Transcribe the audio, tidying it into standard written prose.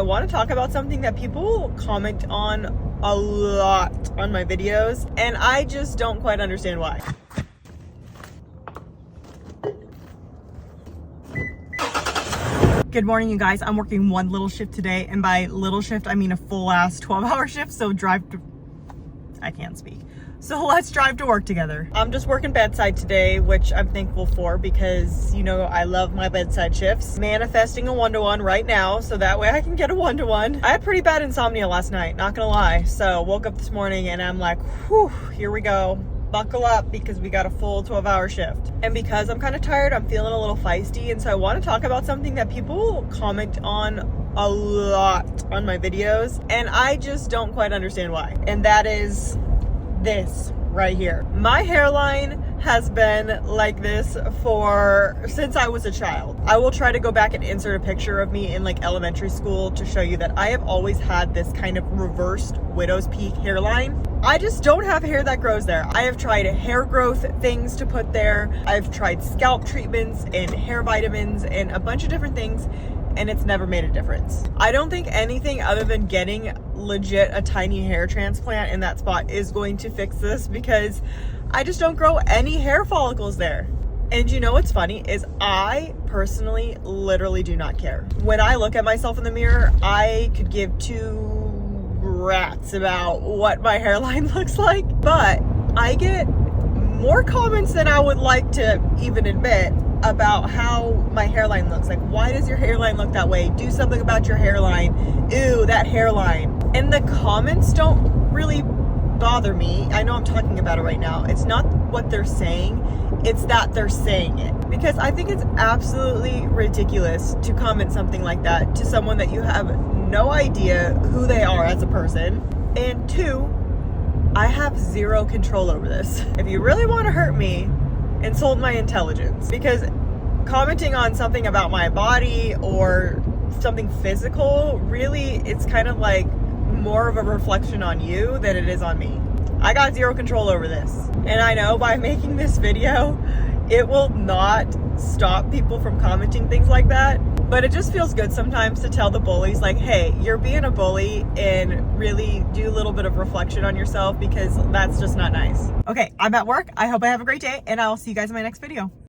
I want to talk about something that people comment on a lot on my videos, and I just don't quite understand why. Good morning, you guys. I'm working one little shift today, and by little shift, I mean a full-ass 12-hour shift, so I can't speak. So let's drive to work together. I'm just working bedside today, which I'm thankful for because, you know, I love my bedside shifts. Manifesting a one-to-one right now, so that way I can get a one-to-one. I had pretty bad insomnia last night, not gonna lie. So woke up this morning and I'm like, whew, here we go. Buckle up because we got a full 12-hour shift. And because I'm kind of tired, I'm feeling a little feisty. And so I want to talk about something that people comment on a lot on my videos, and I just don't quite understand why. And that is this right here. My hairline has been like this since I was a child. I will try to go back and insert a picture of me in like elementary school to show you that I have always had this kind of reversed widow's peak hairline. I just don't have hair that grows there. I have tried hair growth things to put there. I've tried scalp treatments and hair vitamins and a bunch of different things, and it's never made a difference. I don't think anything other than getting legit a tiny hair transplant in that spot is going to fix this, because I just don't grow any hair follicles there. And you know what's funny is I personally literally do not care. When I look at myself in the mirror, I could give two rats about what my hairline looks like, but I get more comments than I would like to even admit about how my hairline looks. Like, why does your hairline look that way? Do something about your hairline. Ew, that hairline. And the comments don't really bother me. I know I'm talking about it right now. It's not what they're saying, it's that they're saying it. Because I think it's absolutely ridiculous to comment something like that to someone that you have no idea who they are as a person. And two, I have zero control over this. If you really want to hurt me, insult my intelligence, because commenting on something about my body or something physical, really, it's kind of like more of a reflection on you than it is on me. I got zero control over this. And I know by making this video, it will not stop people from commenting things like that, but it just feels good sometimes to tell the bullies, like, hey, you're being a bully, and really do a little bit of reflection on yourself, because that's just not nice. Okay, I'm at work. I hope I have a great day, and I'll see you guys in my next video.